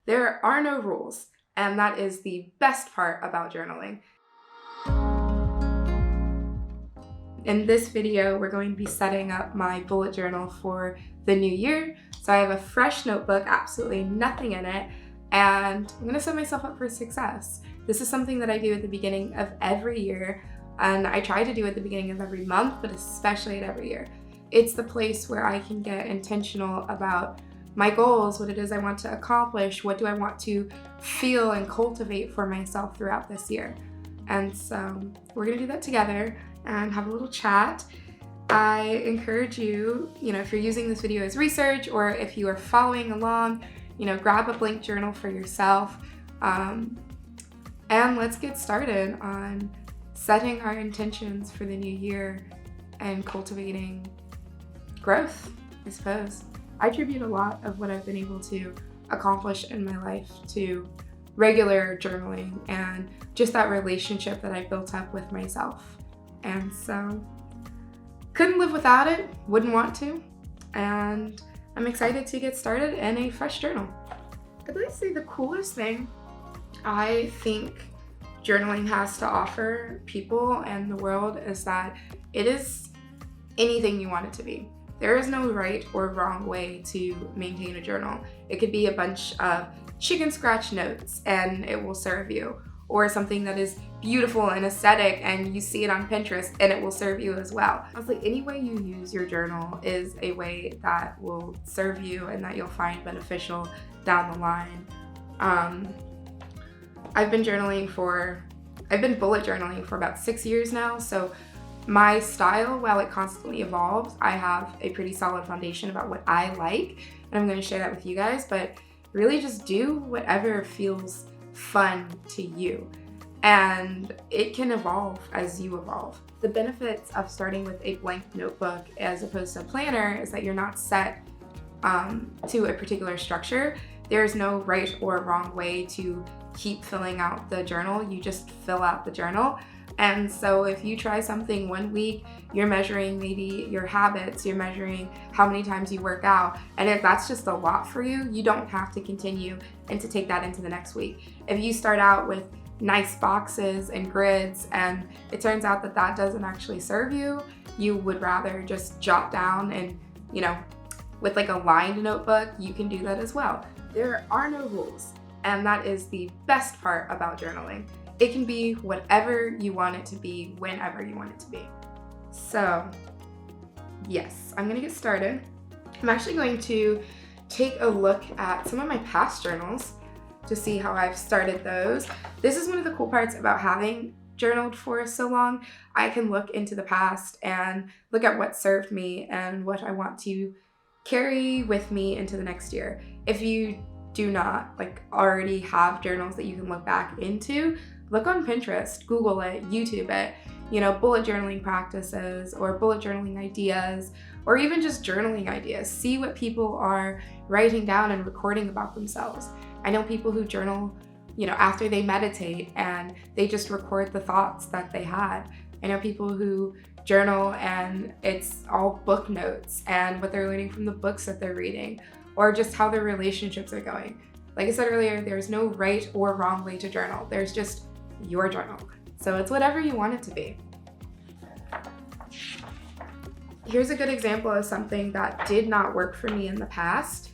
There are no rules, and that is the best part about journaling. In this video, we're going to be setting up my bullet journal for the new year. So I have a fresh notebook, absolutely nothing in it, and I'm gonna set myself up for success. This is something that I do at the beginning of every year, and I try to do at the beginning of every month, but especially at every year. It's the place where I can get intentional about my goals, what it is I want to accomplish, what do I want to feel and cultivate for myself throughout this year. And so we're gonna do that together and have a little chat. I encourage you, if you're using this video as research or if you are following along, grab a blank journal for yourself. And let's get started on setting our intentions for the new year and cultivating growth, I suppose. I attribute a lot of what I've been able to accomplish in my life to regular journaling and just that relationship that I built up with myself. And so, couldn't live without it, wouldn't want to, and I'm excited to get started in a fresh journal. I'd like to say the coolest thing I think journaling has to offer people and the world is that it is anything you want it to be. There is no right or wrong way to maintain a journal. It could be a bunch of chicken scratch notes and it will serve you, or something that is beautiful and aesthetic and you see it on Pinterest and it will serve you as well. Honestly, any way you use your journal is a way that will serve you and that you'll find beneficial down the line. I've been bullet journaling for about 6 years now, so my style, while it constantly evolves, I have a pretty solid foundation about what I like, and I'm going to share that with you guys, but really just do whatever feels fun to you, and it can evolve as you evolve. The benefits of starting with a blank notebook as opposed to a planner is that you're not set to a particular structure. There's no right or wrong way to keep filling out the journal. You just fill out the journal. And so if you try something one week, you're measuring maybe your habits, you're measuring how many times you work out. And if that's just a lot for you, you don't have to continue and to take that into the next week. If you start out with nice boxes and grids and it turns out that that doesn't actually serve you, you would rather just jot down and, with like a lined notebook, you can do that as well. There are no rules, and that is the best part about journaling. It can be whatever you want it to be, whenever you want it to be. So, yes, I'm gonna get started. I'm actually going to take a look at some of my past journals to see how I've started those. This is one of the cool parts about having journaled for so long. I can look into the past and look at what served me and what I want to carry with me into the next year. If you do not already have journals that you can look back into, look on Pinterest, Google it, YouTube it, bullet journaling practices or bullet journaling ideas, or even just journaling ideas. See what people are writing down and recording about themselves. I know people who journal, after they meditate and they just record the thoughts that they had. I know people who journal and it's all book notes and what they're learning from the books that they're reading, or just how their relationships are going. Like I said earlier, there's no right or wrong way to journal. There's just your journal. So it's whatever you want it to be. Here's a good example of something that did not work for me in the past.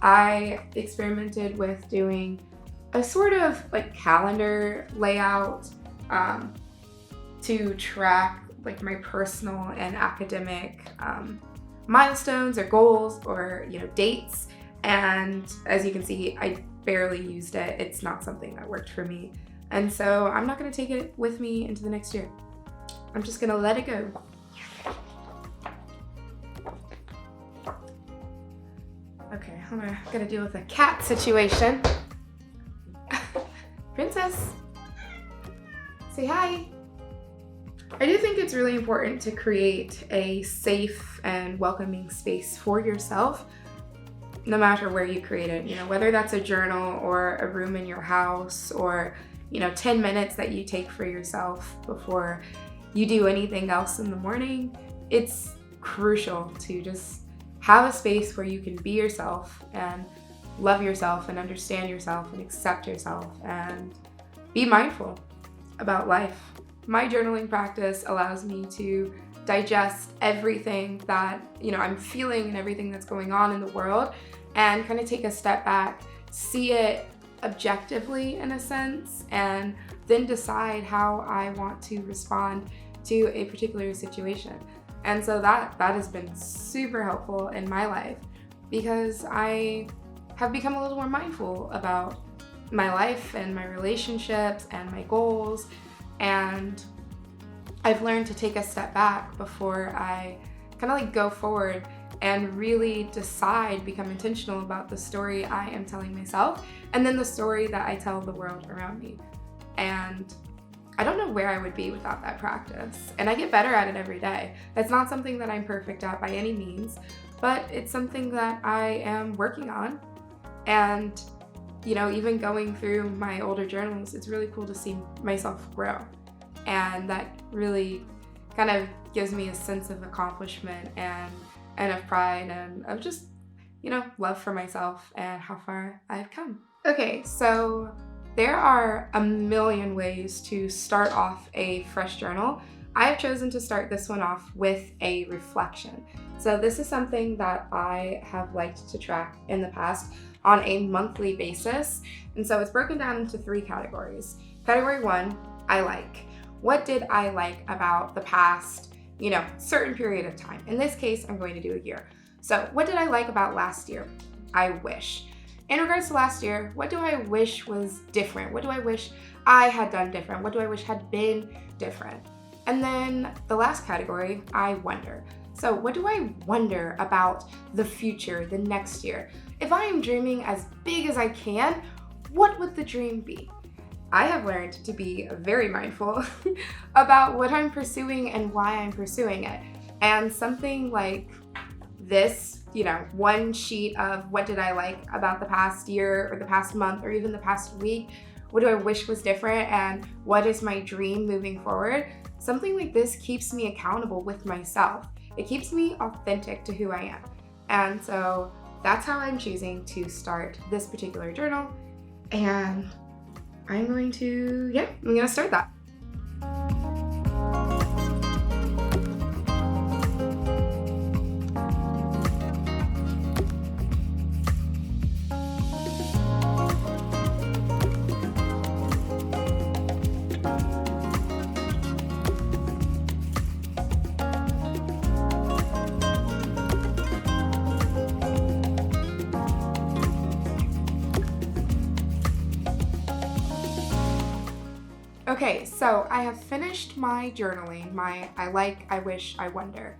I experimented with doing a sort of calendar layout to track my personal and academic milestones or goals or dates. And as you can see, I barely used it. It's not something that worked for me. And so I'm not gonna take it with me into the next year. I'm just gonna let it go. Okay, I'm gonna deal with a cat situation. Princess, say hi. I do think it's really important to create a safe and welcoming space for yourself, no matter where you create it, whether that's a journal or a room in your house or 10 minutes that you take for yourself before you do anything else in the morning. It's crucial to just have a space where you can be yourself and love yourself and understand yourself and accept yourself and be mindful about life. My journaling practice allows me to digest everything that, I'm feeling and everything that's going on in the world and kind of take a step back, see it objectively in a sense, and then decide how I want to respond to a particular situation. And so that has been super helpful in my life because I have become a little more mindful about my life and my relationships and my goals, and I've learned to take a step back before I kind of go forward and really decide, become intentional about the story I am telling myself and then the story that I tell the world around me. And I don't know where I would be without that practice. And I get better at it every day. It's not something that I'm perfect at by any means, but it's something that I am working on. And, even going through my older journals, it's really cool to see myself grow. And that really kind of gives me a sense of accomplishment and of pride and of just, love for myself and how far I've come. Okay, so there are a million ways to start off a fresh journal. I have chosen to start this one off with a reflection. So this is something that I have liked to track in the past on a monthly basis. And so it's broken down into 3 categories. Category 1, I like. What did I like about the past, certain period of time? In this case, I'm going to do a year. So what did I like about last year? I wish. In regards to last year, what do I wish was different? What do I wish I had done different? What do I wish had been different? And then the last category, I wonder. So what do I wonder about the future, the next year? If I am dreaming as big as I can, what would the dream be? I have learned to be very mindful about what I'm pursuing and why I'm pursuing it. And something like this, one sheet of what did I like about the past year or the past month or even the past week, what do I wish was different and what is my dream moving forward? Something like this keeps me accountable with myself. It keeps me authentic to who I am. And so that's how I'm choosing to start this particular journal. And I'm going to start that. Okay, so I have finished my journaling, my I like, I wish, I wonder,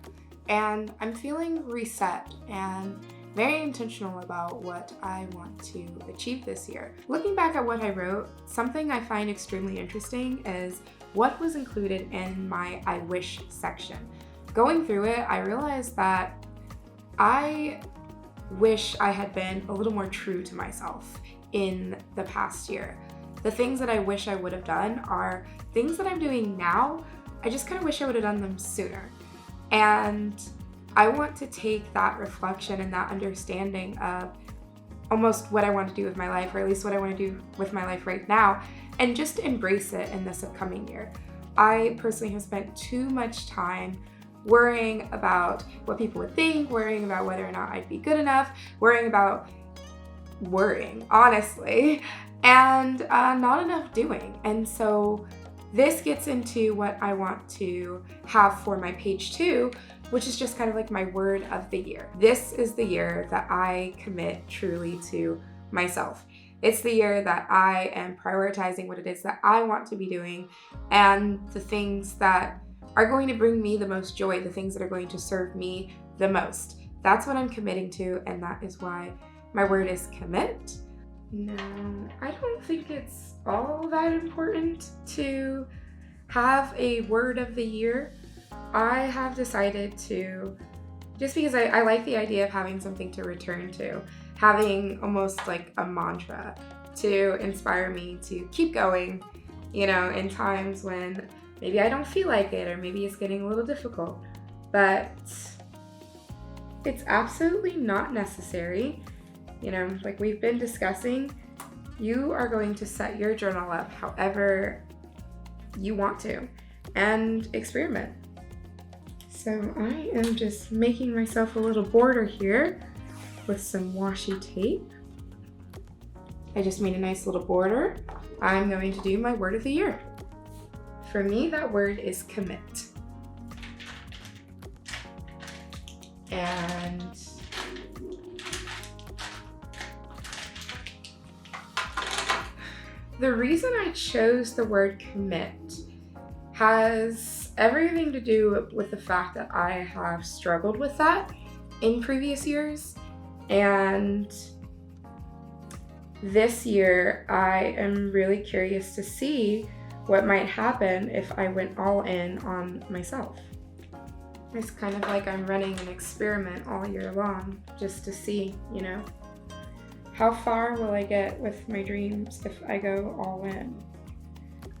and I'm feeling reset and very intentional about what I want to achieve this year. Looking back at what I wrote, something I find extremely interesting is what was included in my I wish section. Going through it, I realized that I wish I had been a little more true to myself in the past year. The things that I wish I would have done are things that I'm doing now. I just kind of wish I would have done them sooner. And I want to take that reflection and that understanding of almost what I want to do with my life, or at least what I want to do with my life right now, and just embrace it in this upcoming year. I personally have spent too much time worrying about what people would think, worrying about whether or not I'd be good enough, worrying, honestly, and not enough doing. And so this gets into what I want to have for my page 2, which is just kind of like my word of the year. This is the year that I commit truly to myself. It's the year that I am prioritizing what it is that I want to be doing and the things that are going to bring me the most joy, the things that are going to serve me the most. That's what I'm committing to, and that is why my word is commit. No, I don't think it's all that important to have a word of the year. I have decided to, just because I like the idea of having something to return to, having almost like a mantra to inspire me to keep going, in times when maybe I don't feel like it or maybe it's getting a little difficult. But it's absolutely not necessary. Like we've been discussing, you are going to set your journal up however you want to and experiment. So I am just making myself a little border here with some washi tape. I just made a nice little border. I'm going to do my word of the year. For me, that word is commit. And the reason I chose the word commit has everything to do with the fact that I have struggled with that in previous years. And this year, I am really curious to see what might happen if I went all in on myself. It's kind of like I'm running an experiment all year long just to see, how far will I get with my dreams if I go all in?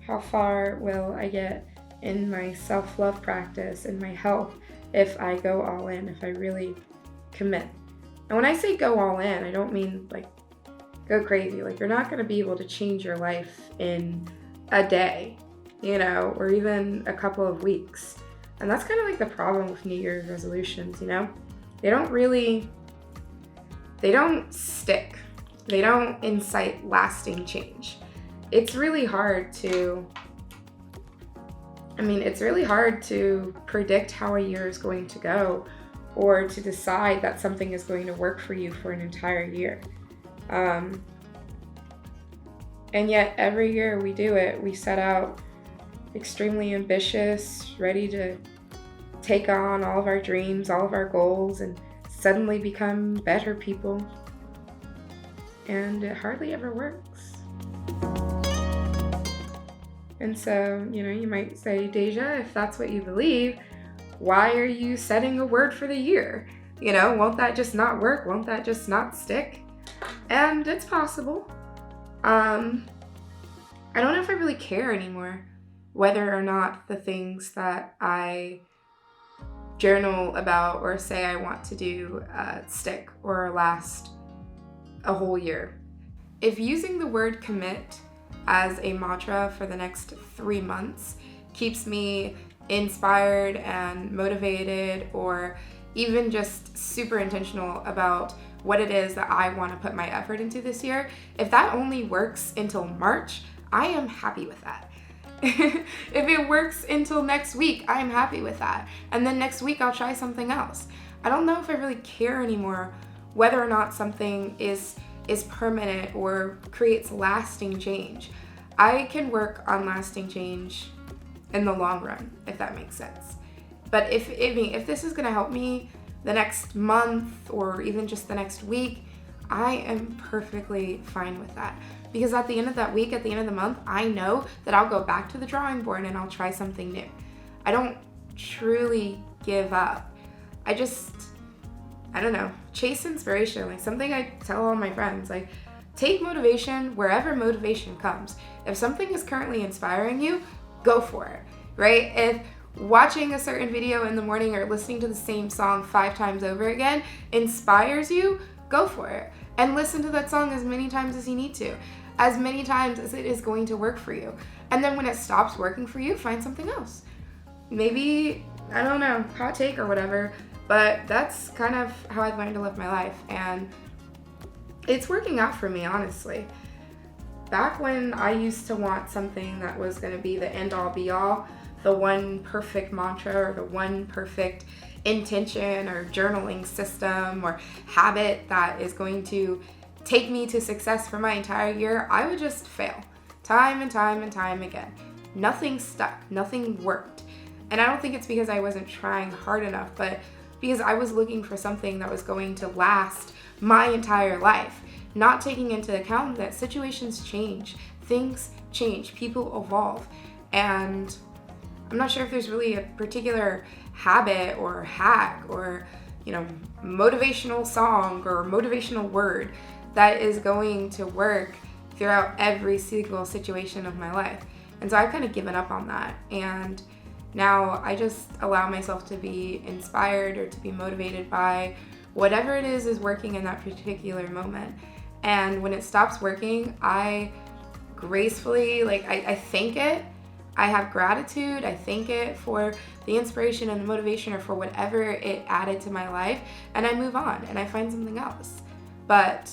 How far will I get in my self-love practice and my health if I go all in, if I really commit? And when I say go all in, I don't mean like go crazy. Like you're not going to be able to change your life in a day, or even a couple of weeks. And that's kind of like the problem with New Year's resolutions, They don't stick. They don't incite lasting change. It's really hard to predict how a year is going to go or to decide that something is going to work for you for an entire year. And yet every year we do it, we set out extremely ambitious, ready to take on all of our dreams, all of our goals, and suddenly become better people. And it hardly ever works. And so, you might say, Deja, if that's what you believe, why are you setting a word for the year? Won't that just not work? Won't that just not stick? And it's possible. I don't know if I really care anymore whether or not the things that I journal about or say I want to do stick or last a whole year. If using the word commit as a mantra for the next 3 months keeps me inspired and motivated, or even just super intentional about what it is that I want to put my effort into this year, if that only works until March, I am happy with that. If it works until next week, I'm happy with that. And then next week I'll try something else. I don't know if I really care anymore whether or not something is permanent or creates lasting change. I can work on lasting change in the long run, if that makes sense. But if this is gonna help me the next month or even just the next week, I am perfectly fine with that. Because at the end of that week, at the end of the month, I know that I'll go back to the drawing board and I'll try something new. I don't truly give up. I don't know, chase inspiration. Like something I tell all my friends, like take motivation wherever motivation comes. If something is currently inspiring you, go for it, right? If watching a certain video in the morning or listening to the same song 5 times over again inspires you, go for it. And listen to that song as many times as you need to, as many times as it is going to work for you. And then when it stops working for you, find something else. Maybe, I don't know, hot take or whatever, but that's kind of how I've learned to live my life. And it's working out for me, honestly. Back when I used to want something that was going to be the end all be all, the one perfect mantra or the one perfect intention or journaling system or habit that is going to take me to success for my entire year, I would just fail time and time and time again. Nothing stuck, nothing worked. And I don't think it's because I wasn't trying hard enough, but because I was looking for something that was going to last my entire life, not taking into account that situations change, things change, people evolve. And I'm not sure if there's really a particular habit or hack or, motivational song or motivational word that is going to work throughout every single situation of my life. And so I've kind of given up on that. And now I just allow myself to be inspired or to be motivated by whatever it is working in that particular moment. And when it stops working, I gracefully, I thank it. I have gratitude. I thank it for the inspiration and the motivation, or for whatever it added to my life, and I move on and I find something else. But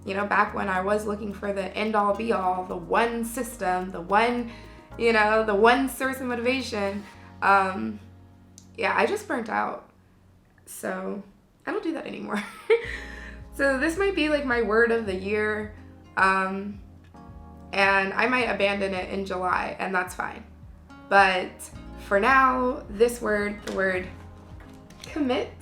back when I was looking for the end all be all, the one system, the one source of motivation, I just burnt out. So I don't do that anymore. So this might be my word of the year. And I might abandon it in July, and that's fine. But for now, this word, the word commit,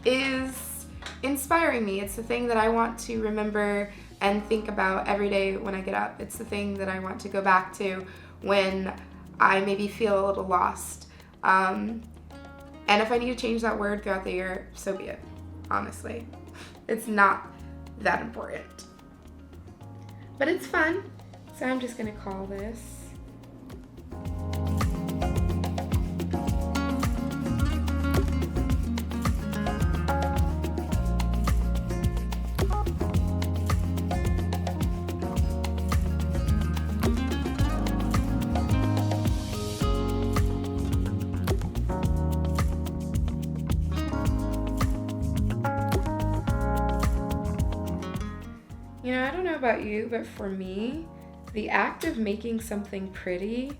is inspiring me. It's the thing that I want to remember and think about every day when I get up. It's the thing that I want to go back to when I maybe feel a little lost. And if I need to change that word throughout the year, so be it. Honestly, it's not that important. But it's fun. So I'm just gonna call this I don't know about you, but for me, the act of making something pretty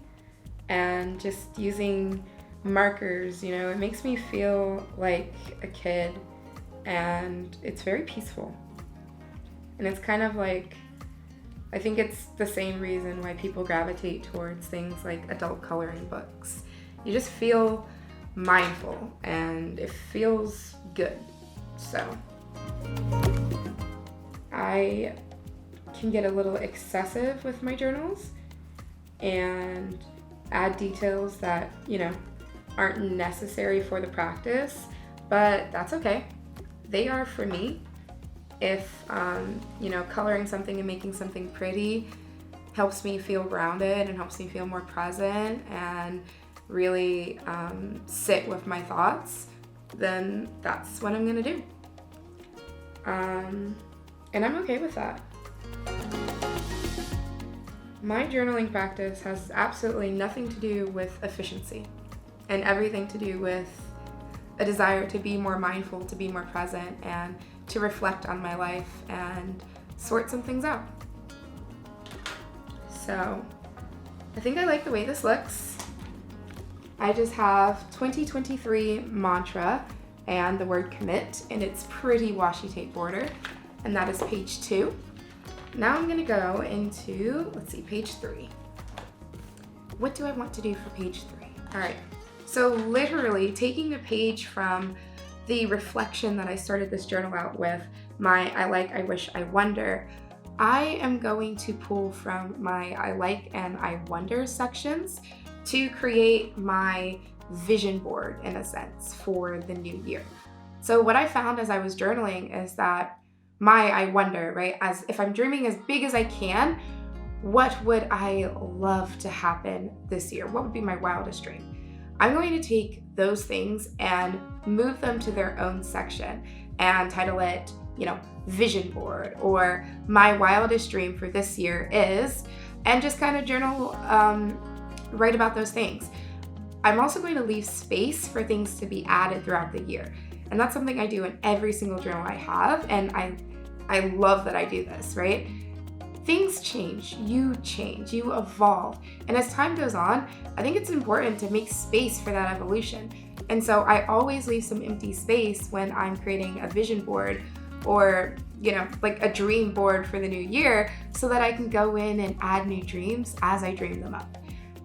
and just using markers, it makes me feel like a kid, and it's very peaceful. And it's kind of I think it's the same reason why people gravitate towards things like adult coloring books. You just feel mindful and it feels good. So I can get a little excessive with my journals and add details that, aren't necessary for the practice, but that's okay. They are for me. If, coloring something and making something pretty helps me feel grounded and helps me feel more present and really sit with my thoughts, then that's what I'm gonna do. And I'm okay with that. My journaling practice has absolutely nothing to do with efficiency and everything to do with a desire to be more mindful, to be more present, and to reflect on my life and sort some things out. So I think I like the way this looks. I just have 2023 mantra and the word commit in its pretty washi tape border, and that is page 2. Now I'm gonna go into, page 3. What do I want to do for page 3? All right, so literally taking a page from the reflection that I started this journal out with, my I like, I wish, I wonder, I am going to pull from my I like and I wonder sections to create my vision board, in a sense, for the new year. So what I found as I was journaling is that I wonder, right? As if I'm dreaming as big as I can, what would I love to happen this year? What would be my wildest dream? I'm going to take those things and move them to their own section and title it, vision board, or my wildest dream for this year is, and just kind of journal, write about those things. I'm also going to leave space for things to be added throughout the year. And that's something I do in every single journal I have. And I love that I do this, right? Things change, you evolve. And as time goes on, I think it's important to make space for that evolution. And so I always leave some empty space when I'm creating a vision board or, a dream board for the new year, so that I can go in and add new dreams as I dream them up.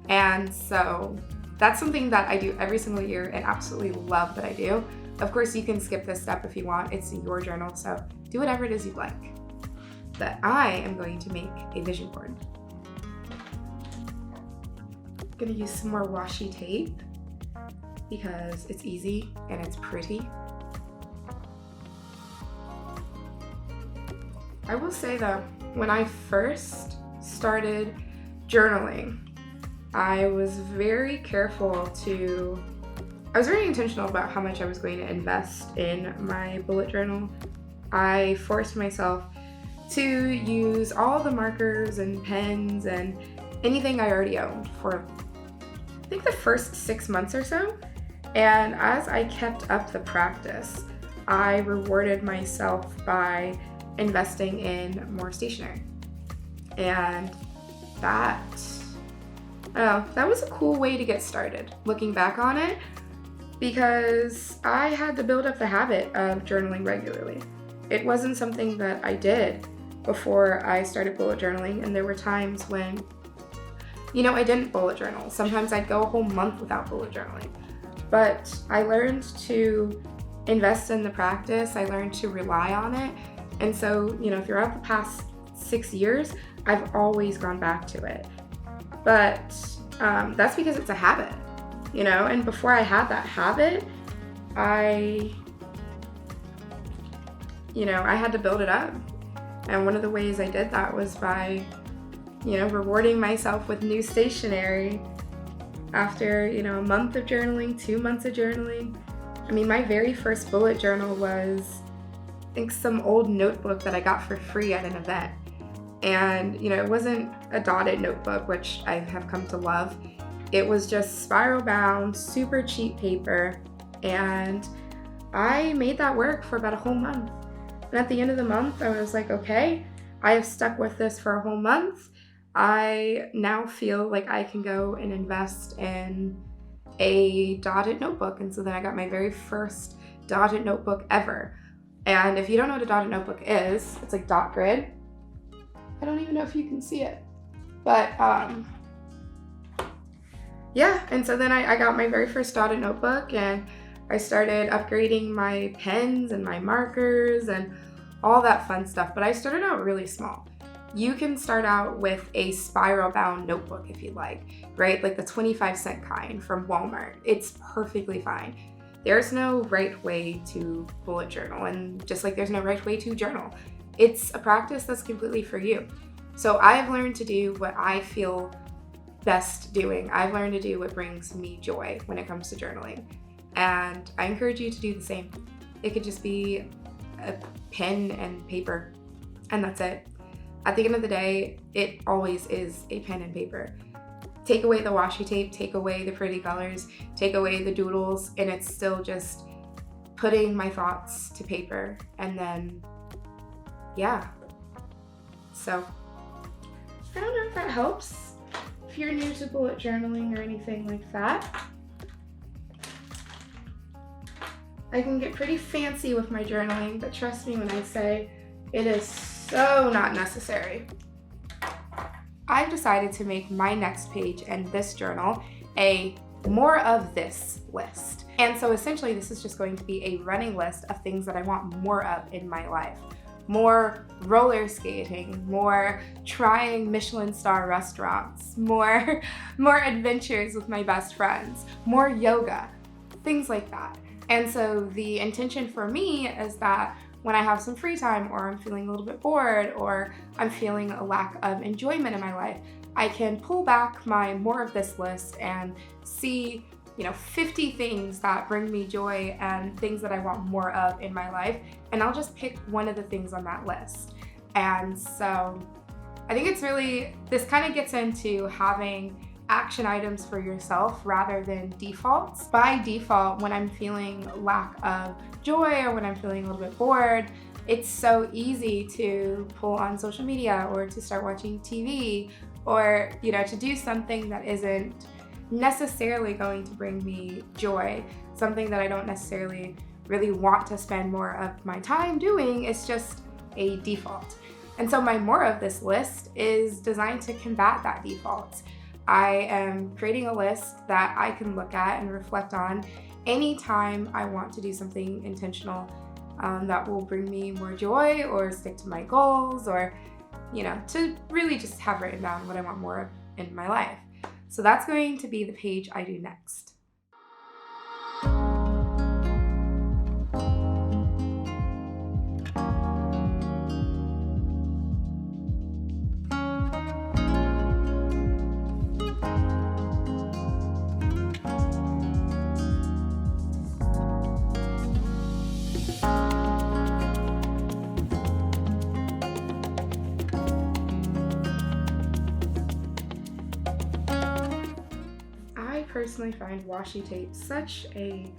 And so that's something that I do every single year and absolutely love that I do. Of course, you can skip this step if you want. It's your journal, so do whatever it is you'd like. But I am going to make a vision board. I'm gonna use some more washi tape because it's easy and it's pretty. I will say though, when I first started journaling, I was very careful to I was very intentional about how much I was going to invest in my bullet journal. I forced myself to use all the markers and pens and anything I already owned for, I think, the first 6 months or so. And as I kept up the practice, I rewarded myself by investing in more stationery. And that was a cool way to get started, looking back on it, because I had to build up the habit of journaling regularly. It wasn't something that I did before I started bullet journaling, and there were times when, I didn't bullet journal. Sometimes I'd go a whole month without bullet journaling. But I learned to invest in the practice. I learned to rely on it. And so, throughout the past 6 years, I've always gone back to it. But that's because it's a habit, and before I had that habit, I had to build it up. And one of the ways I did that was by, rewarding myself with new stationery after, a month of journaling, 2 months of journaling. I mean, my very first bullet journal was, I think, some old notebook that I got for free at an event. And, it wasn't a dotted notebook, which I have come to love. It was just spiral bound, super cheap paper. And I made that work for about a whole month. And at the end of the month, I was like, okay, I have stuck with this for a whole month. I now feel like I can go and invest in a dotted notebook. And so then I got my very first dotted notebook ever. And if you don't know what a dotted notebook is, it's like dot grid. I don't even know if you can see it. But and so then I got my very first dotted notebook, and I started upgrading my pens and my markers and all that fun stuff. But I started out really small. You can start out with a spiral bound notebook if you'd like, right? Like the 25-cent kind from Walmart. It's perfectly fine. There's no right way to bullet journal, and just like there's no right way to journal. It's a practice that's completely for you. So I've learned to do what I feel best doing. I've learned to do what brings me joy when it comes to journaling. And I encourage you to do the same. It could just be a pen and paper, and that's it. At the end of the day, it always is a pen and paper. Take away the washi tape, take away the pretty colors, take away the doodles, and it's still just putting my thoughts to paper. And then, So, I don't know if that helps. If you're new to bullet journaling or anything like that, I can get pretty fancy with my journaling, but trust me when I say it is so not necessary. I've decided to make my next page in this journal a more of this list. And so essentially this is just going to be a running list of things that I want more of in my life. More roller skating, more trying Michelin star restaurants, more adventures with my best friends, more yoga, things like that. And so the intention for me is that when I have some free time, or I'm feeling a little bit bored, or I'm feeling a lack of enjoyment in my life, I can pull back my more of this list and see 50 things that bring me joy and things that I want more of in my life, and I'll just pick one of the things on that list. And so I think this kind of gets into having action items for yourself rather than defaults. By default, when I'm feeling lack of joy or when I'm feeling a little bit bored, it's so easy to pull on social media or to start watching TV or, to do something that isn't necessarily going to bring me joy, something that I don't necessarily really want to spend more of my time doing. It's just a default. And so my more of this list is designed to combat that default. I am creating a list that I can look at and reflect on anytime I want to do something intentional that will bring me more joy or stick to my goals, or to really just have written down what I want more of in my life. So that's going to be the page I do next. personally find washi tape such a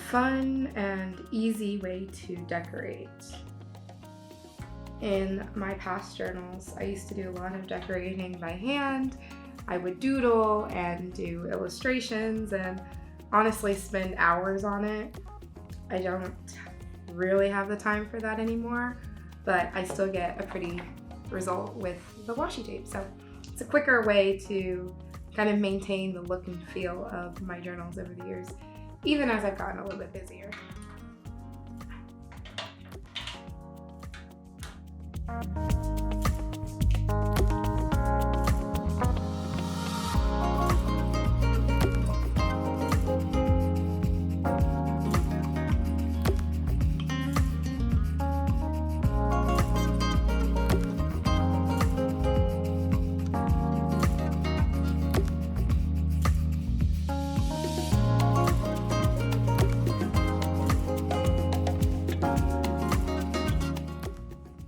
fun and easy way to decorate. In my past journals, I used to do a lot of decorating by hand. I would doodle and do illustrations and honestly spend hours on it. I don't really have the time for that anymore, but I still get a pretty result with the washi tape. So it's a quicker way to kind of maintain the look and feel of my journals over the years, even as I've gotten a little bit busier.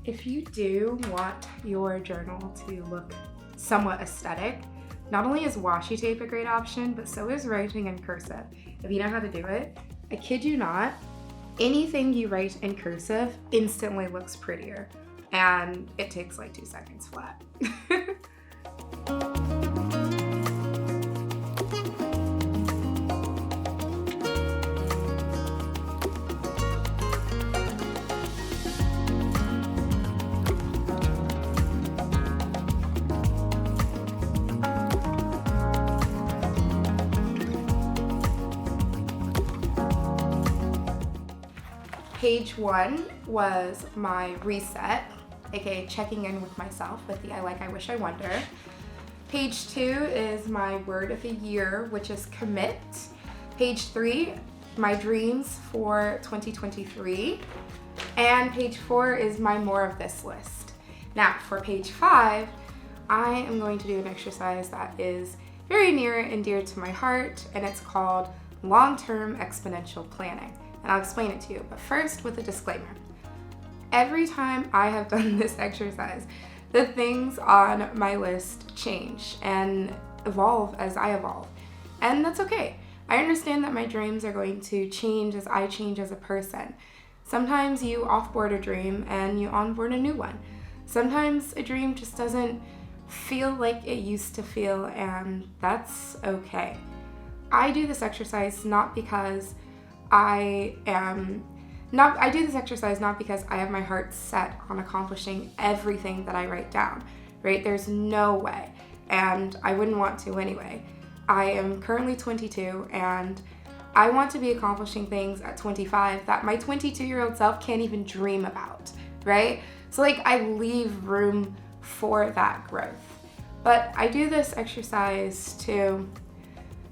If you do want your journal to look somewhat aesthetic, not only is washi tape a great option, but so is writing in cursive. If you know how to do it, I kid you not, anything you write in cursive instantly looks prettier, and it takes like 2 seconds flat. Page 1 was my reset, aka checking in with myself with the I like, I wish, I wonder. Page 2 is my word of the year, which is commit. Page 3, my dreams for 2023. And page 4 is my more of this list. Now, for page 5, I am going to do an exercise that is very near and dear to my heart, and it's called long-term exponential planning. And I'll explain it to you, but first with a disclaimer. Every time I have done this exercise, the things on my list change and evolve as I evolve. And that's okay. I understand that my dreams are going to change as I change as a person. Sometimes you offboard a dream and you onboard a new one. Sometimes a dream just doesn't feel like it used to feel, and that's okay. I do this exercise not because I do this exercise not because I have my heart set on accomplishing everything that I write down, right? There's no way, and I wouldn't want to anyway. I am currently 22, and I want to be accomplishing things at 25 that my 22-year-old self can't even dream about, right? So like I leave room for that growth. But I do this exercise to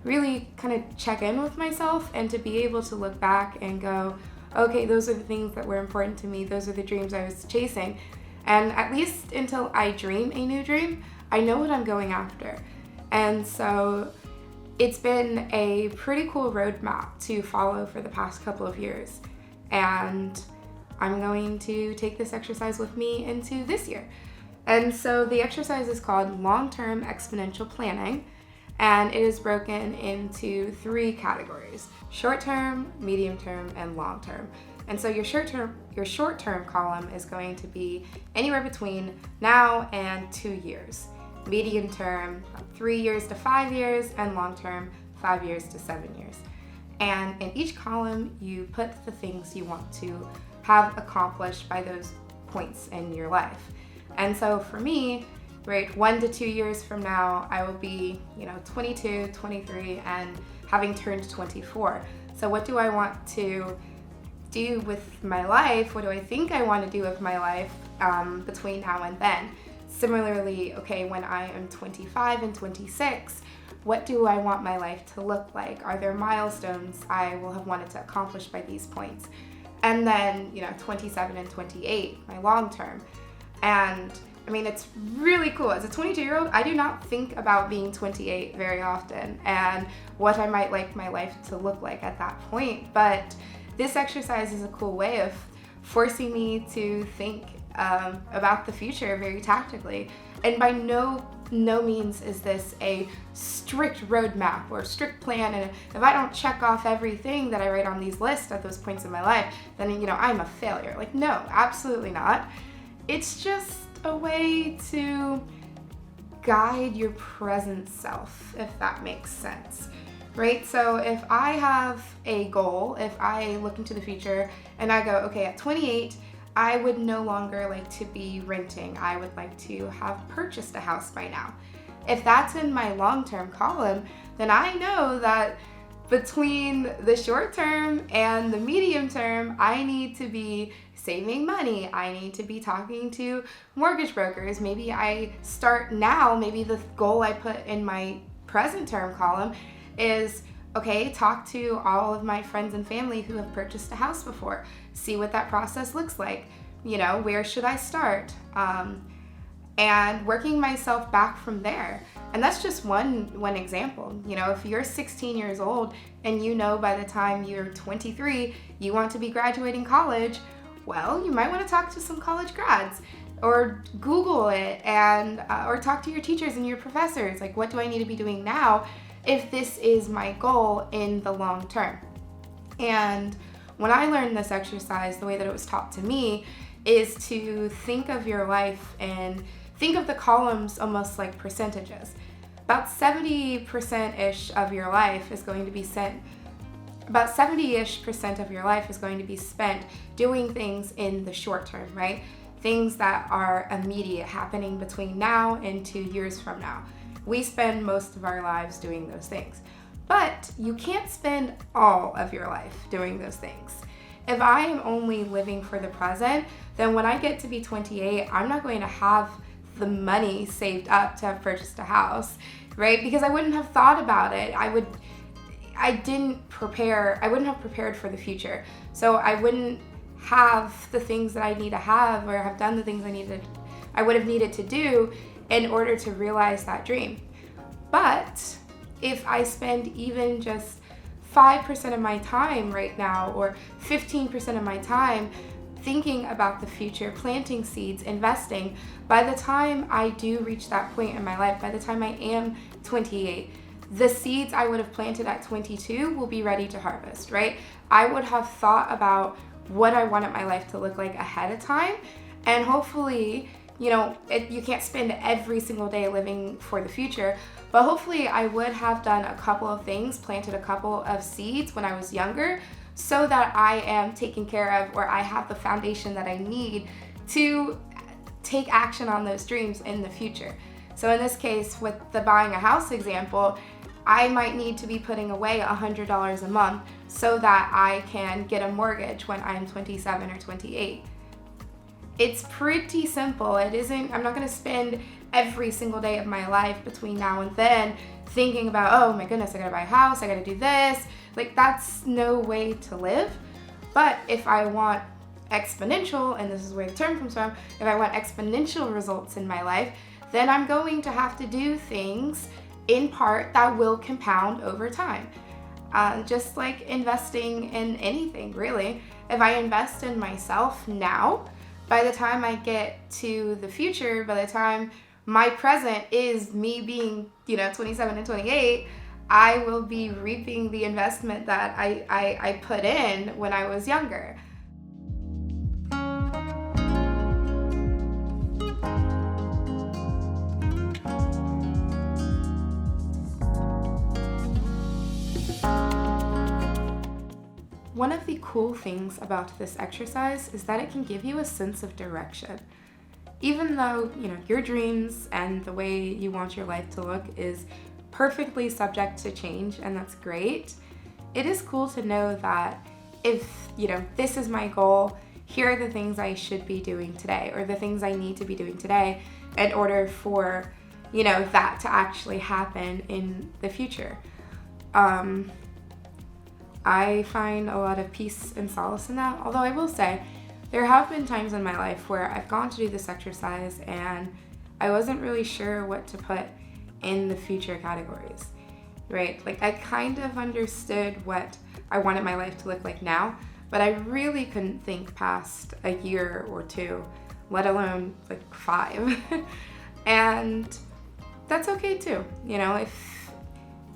really kind of check in with myself and to be able to look back and go, okay, those are the things that were important to me. Those are the dreams I was chasing. And at least until I dream a new dream, I know what I'm going after. And so it's been a pretty cool roadmap to follow for the past couple of years. And I'm going to take this exercise with me into this year. And so the exercise is called long-term exponential planning. And it is broken into 3 categories: short-term, medium-term, and long-term. And so your short-term column is going to be anywhere between now and 2 years. Medium-term, 3 years to 5 years, and long-term, 5 years to 7 years. And in each column, you put the things you want to have accomplished by those points in your life. And so for me, right, 1 to 2 years from now, I will be, 22, 23, and having turned 24. So what do I want to do with my life? What do I think I want to do with my life between now and then? Similarly, okay, when I am 25 and 26, what do I want my life to look like? Are there milestones I will have wanted to accomplish by these points? And then, 27 and 28, my long term. And I mean, it's really cool. As a 22-year-old, I do not think about being 28 very often and what I might like my life to look like at that point. But this exercise is a cool way of forcing me to think about the future very tactically. And by no no means is this a strict roadmap or strict plan, and if I don't check off everything that I write on these lists at those points in my life, then, I'm a failure. Like, no, absolutely not. It's just a way to guide your present self, if that makes sense, right? So if I have a goal, if I look into the future and I go, okay, at 28, I would no longer like to be renting. I would like to have purchased a house by now. If that's in my long-term column, then I know that between the short term and the medium term, I need to be saving money. I need to be talking to mortgage brokers. Maybe I start now, maybe the goal I put in my present term column is, okay, talk to all of my friends and family who have purchased a house before. See what that process looks like. Where should I start? And working myself back from there. And that's just one example. If you're 16 years old and by the time you're 23, you want to be graduating college, well, you might want to talk to some college grads or Google it and or talk to your teachers and your professors. Like, what do I need to be doing now if this is my goal in the long term? And when I learned this exercise, the way that it was taught to me is to think of your life and think of the columns almost like percentages. About 70%-ish of your life is going to be spent about 70-ish% of your life is going to be spent doing things in the short term, right? Things that are immediate, happening between now and 2 years from now. We spend most of our lives doing those things. But you can't spend all of your life doing those things. If I am only living for the present, then when I get to be 28, I'm not going to have the money saved up to have purchased a house, right? Because I wouldn't have thought about it. I wouldn't have prepared for the future. So I wouldn't have the things that I need to have or have done the things I would have needed to do in order to realize that dream. But if I spend even just 5% of my time right now or 15% of my time thinking about the future, planting seeds, investing, by the time I do reach that point in my life, by the time I am 28, the seeds I would have planted at 22 will be ready to harvest, right? I would have thought about what I wanted my life to look like ahead of time, and hopefully, you can't spend every single day living for the future, but hopefully I would have done a couple of things, planted a couple of seeds when I was younger, so that I am taken care of, or I have the foundation that I need to take action on those dreams in the future. So in this case, with the buying a house example, I might need to be putting away $100 a month so that I can get a mortgage when I'm 27 or 28. It's pretty simple. I'm not going to spend every single day of my life between now and then thinking about, oh my goodness, I gotta buy a house, I gotta do this. Like, that's no way to live. But if I want exponential, and this is where the term comes from, if I want exponential results in my life, then I'm going to have to do things in part that will compound over time. Just like investing in anything, really. If I invest in myself now, by the time I get to the future, by the time my present is me being, 27 and 28, I will be reaping the investment that I put in when I was younger. One of the cool things about this exercise is that it can give you a sense of direction. Even though, your dreams and the way you want your life to look is perfectly subject to change, and that's great, it is cool to know that if, this is my goal, here are the things I should be doing today, or the things I need to be doing today in order for, that to actually happen in the future. I find a lot of peace and solace in that, although I will say there have been times in my life where I've gone to do this exercise and I wasn't really sure what to put in the future categories, right? Like, I kind of understood what I wanted my life to look like now, but I really couldn't think past a year or two, let alone like 5. And that's okay too. You know, if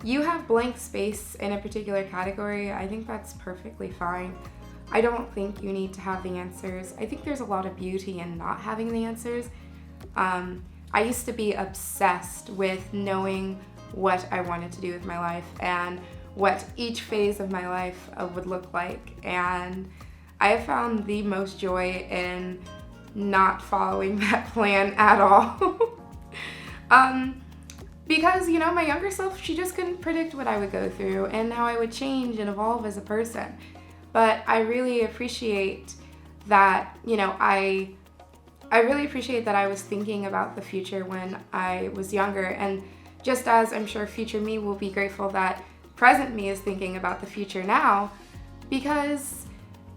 you have blank space in a particular category, I think that's perfectly fine. I don't think you need to have the answers. I think there's a lot of beauty in not having the answers. I used to be obsessed with knowing what I wanted to do with my life and what each phase of my life would look like. And I have found the most joy in not following that plan at all. Because, you know, my younger self, she just couldn't predict what I would go through and how I would change and evolve as a person. But I really appreciate that, you know, I really appreciate that I was thinking about the future when I was younger. And just as I'm sure future me will be grateful that present me is thinking about the future now, because,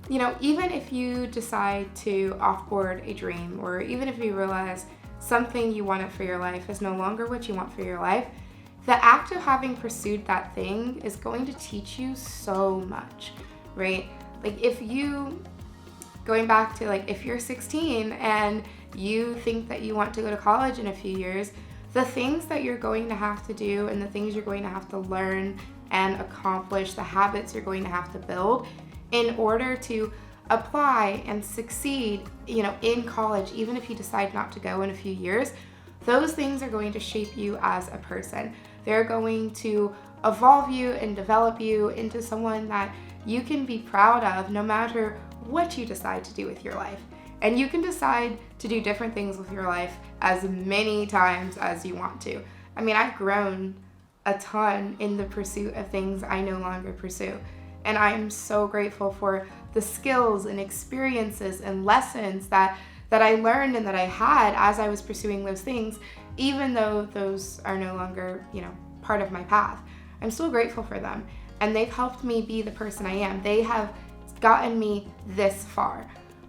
you know, even if you decide to offboard a dream, or even if you realize something you wanted for your life is no longer what you want for your life, the act of having pursued that thing is going to teach you so much, right? Like if you, going back to like if you're 16 and you think that you want to go to college in a few years, the things that you're going to have to do and the things you're going to have to learn and accomplish, the habits you're going to have to build in order to apply and succeed, you know, in college, even if you decide not to go in a few years, those things are going to shape you as a person. They're going to evolve you and develop you into someone that you can be proud of no matter what you decide to do with your life. And you can decide to do different things with your life as many times as you want to. I mean, I've grown a ton in the pursuit of things I no longer pursue. And I am so grateful for the skills and experiences and lessons that I learned and that I had as I was pursuing those things, even though those are no longer, you know, part of my path. I'm still grateful for them. And they've helped me be the person I am. They have gotten me this far,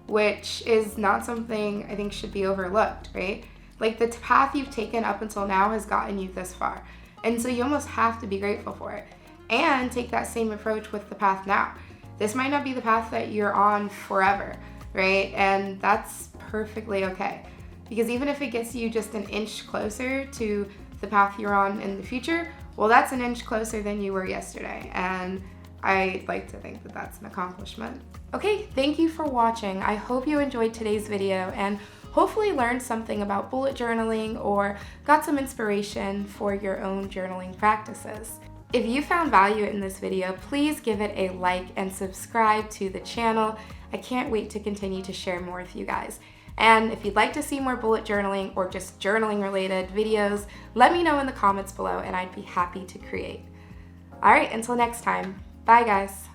which is not something I think should be overlooked, right? Like the path you've taken up until now has gotten you this far. And so you almost have to be grateful for it. And take that same approach with the path now. This might not be the path that you're on forever, right? And that's perfectly okay. Because even if it gets you just an inch closer to the path you're on in the future, well, that's an inch closer than you were yesterday. And I like to think that that's an accomplishment. Okay, thank you for watching. I hope you enjoyed today's video and hopefully learned something about bullet journaling or got some inspiration for your own journaling practices. If you found value in this video, please give it a like and subscribe to the channel. I can't wait to continue to share more with you guys. And if you'd like to see more bullet journaling or just journaling related videos, let me know in the comments below and I'd be happy to create. All right, until next time, bye guys.